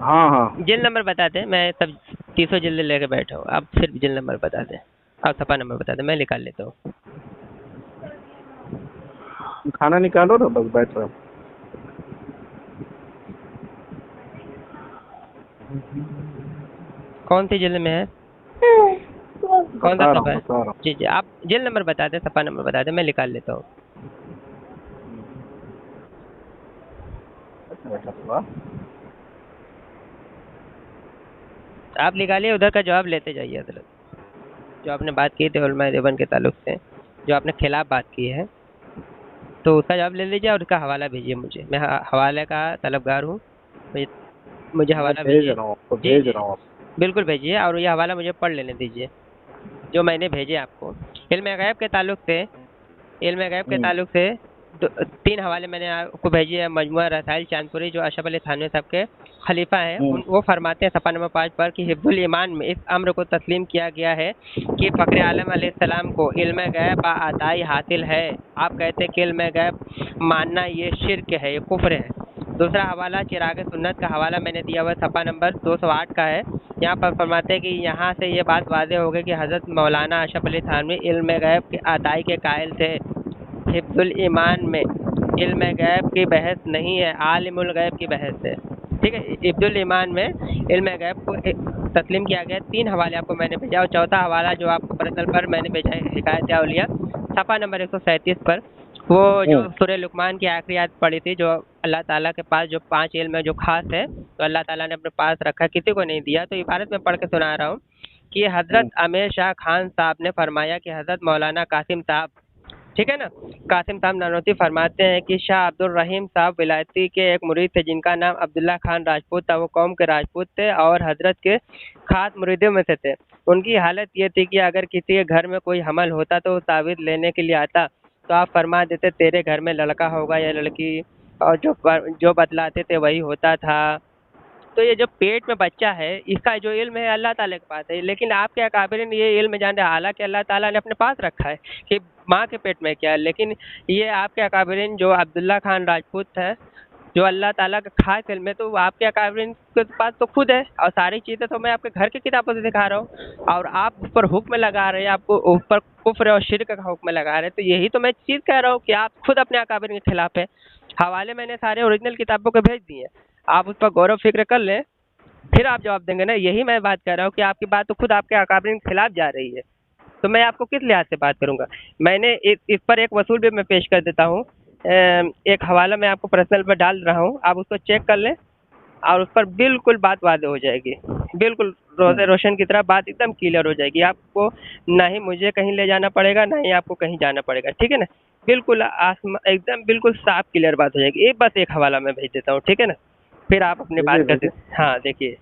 हाँ, जिल्द नंबर बताते हैं, मैं सब 30 जिल्द लेके बैठा हूँ। आप सिर्फ जिल्द नंबर बता दें, आप सफा नंबर बता दें, मैं निकाल लेता हूँ। खाना निकालो ना, बस बैठ रहा हूँ। कौन सी जिल्द में है? कौन सा सफा है? जी जी, आप जिल्द नंबर बता दें, सफा नंबर बता दें, मैं निकाल लेता हूँ। आप निकालिए, उधर का जवाब लेते जाइए हजरत। जो आपने बात की थी उलमा देवबंद के ताल्लुक से, जो आपने खिलाफ बात की है, तो उसका जवाब ले लीजिए और उसका हवाला भेजिए मुझे। मैं हवाले का तलबगार हूँ, मुझे हवाला भेजिए। भेज रहा हूँ। बिल्कुल भेजिए और ये हवाला मुझे पढ़ लेने दीजिए जो मैंने भेजे आपको। इल्म गैब के ताल्लुक से 3 हवाले मैंने आपको भेजे हैं। मजमुआ रसाइल चांदपुरी जो अशरफ अली थानवी साहब के खलीफा हैं, वो फरमाते हैं सफ़ा नंबर 5 पर कि हिफ्जुल ईमान में इस अम्र को तस्लीम किया गया है कि फ़ख्र आलम अलैहिस्सलाम को इल्म गैब बाअताई हासिल है। आप कहते हैं कि इल्म गैब मानना ये शिर्क है, ये कुफ्र है। दूसरा हवाला चिराग सुन्नत का हवाला मैंने दिया हुआ सफ़ा नंबर 208 का है। यहाँ पर फरमाते हैं कि यहाँ से ये बात वाज़ेह हो गई कि हज़रत मौलाना अशरफ अली थानवी इल्म गैब के अताई के कायल थे। हिफ्जुल ईमान में इल्म गैब की बहस नहीं है, आलिमुल गैब की बहस है। ठीक है, हिफ्जुल ईमान में इल्म गैब को तस्लीम किया गया। 3 हवाले आपको मैंने भेजा और चौथा हवाला जो आपको पर्सनल पर मैंने भेजा है हिकायत औलिया सफ़ा नंबर 137 पर, वो जो सूरह लुकमान की आखिरी आयत पढ़ी थी, जो अल्लाह ताला के पास जो 5 इल्म है जो खास है तो अल्लाह ताला ने अपने पास रखा, किसी को नहीं दिया। तो इबारत में पढ़ के सुना रहा हूँ कि हज़रत अमीर शाह खान साहब ने फरमाया कि हज़रत मौलाना कासिम साहब, ठीक है ना, कासिम साहब नानोती फरमाते हैं कि शाह अब्दुल रहीम साहब विलायती के एक मुरीद थे जिनका नाम अब्दुल्ला खान राजपूत था। वो कौम के राजपूत थे और हजरत के खास मुरीदों में से थे। उनकी हालत ये थी कि अगर किसी के घर में कोई हमल होता तो वो तावीज़ लेने के लिए आता तो आप फरमा देते तेरे घर में लड़का होगा या लड़की, और जो बतलाते थे वही होता था। तो ये जो पेट में बच्चा है इसका जो इल्म है अल्लाह ताला के पास है, लेकिन आपके अकाबरीन ये इल्म जान रहे, हालांकि अल्लाह ताला ने अपने पास रखा है कि माँ के पेट में क्या है, लेकिन ये आपके अकाबरीन जो अब्दुल्ला खान राजपूत है जो अल्लाह ताला का खास इल्म है, तो वो आपके अकाबरीन के पास तो खुद है और सारी चीज़ें तो मैं आपके घर की किताबों से सिखा रहा हूँ और आप उस पर हुक्म लगा रहे हैं, आपको ऊपर कुफ्र और शिर्क का हुक्म लगा रहे हैं। तो यही तो मैं चीज़ कह रहा हूँ कि आप खुद अपने अकाबरीन के खिलाफ है। हवाले मैंने सारे ओरिजिनल किताबों के भेज दिए, आप उस पर गौर फिक्र कर लें, फिर आप जवाब देंगे ना। यही मैं बात कर रहा हूँ कि आपकी बात तो खुद आपके अकाबरीन के खिलाफ जा रही है, तो मैं आपको किस लिहाज से बात करूँगा। मैंने इस पर एक वसूल भी मैं पेश कर देता हूँ। एक हवाला मैं आपको पर्सनल पर डाल रहा हूँ, आप उसको चेक कर लें और उस पर बिल्कुल बात वाज़ेह हो जाएगी, बिल्कुल रोज़े रोशन की तरह बात एकदम क्लियर हो जाएगी। आपको ना ही मुझे कहीं ले जाना पड़ेगा ना ही आपको कहीं जाना पड़ेगा, ठीक है ना। बिल्कुल एकदम बिल्कुल साफ क्लियर बात हो जाएगी। बस एक हवाला मैं भेज देता हूँ, ठीक है ना, फिर आप अपनी बात करते। हाँ देखिए,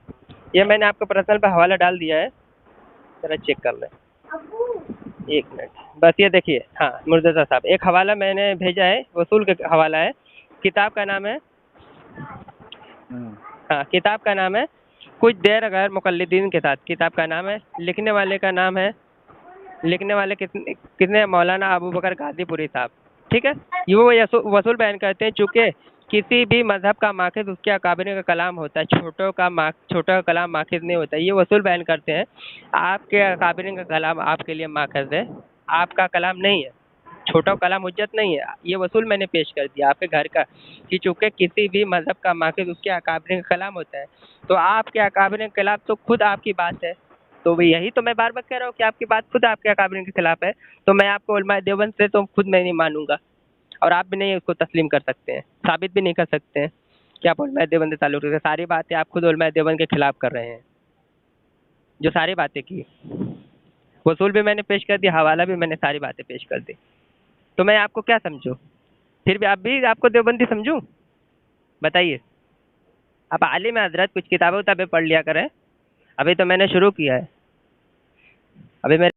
ये मैंने आपको पर्सनल पर हवाला डाल दिया है, ज़रा चेक कर लें। 1 मिनट बस, ये देखिए। हाँ मुर्तज़ा साहब, एक हवाला मैंने भेजा है, वसूल का हवाला है। किताब का नाम है, हाँ किताब का नाम है कुछ देर गैर मुक़ल्लिदीन के साथ, किताब का नाम है। लिखने वाले का नाम है, लिखने वाले कितने मौलाना अबू बकर गाज़ीपुरी साहब, ठीक है। ये वो वसूल बयान करते हैं चूँकि किसी भी मज़हब का माखिज़ उसके अकाबरीन का कलाम होता है, छोटों का कलाम माखिज़ नहीं होता। ये वसूल बयान करते हैं आपके अकाबरीन का कलाम आपके लिए माखिज़ है, आपका कलाम नहीं है, छोटा कलाम हुज्जत नहीं है। ये वसूल मैंने पेश कर दिया आपके घर का कि चूँकि किसी भी मज़हब का माखिज़ उसके अकाबरीन का कलाम होता है, तो आपके अकाबरीन के खिलाफ तो खुद आपकी बात है। तो यही तो मैं बार बार कह रहा हूँ कि आपकी बात खुद आपके अकाबरीन के खिलाफ है, तो मैं आपको उलमाए देवबंद से तो खुद मैं नहीं मानूंगा और आप भी नहीं उसको तस्लीम कर सकते हैं, साबित भी नहीं कर सकते हैं कि आप उलमाए देवबंद से ताल्लुक़ रखते हैं। सारी बातें आप खुद उलमाए देवबंद के खिलाफ कर रहे हैं, जो सारी बातें की। वसूल भी मैंने पेश कर दिया, हवाला भी मैंने सारी बातें पेश कर दी, तो मैं आपको क्या समझूं, फिर भी आपको देवबंदी समझूं? बताइए। आप आलिम हज़रत, कुछ किताबें उताबें पढ़ लिया करें, अभी तो मैंने शुरू किया है, अभी मैं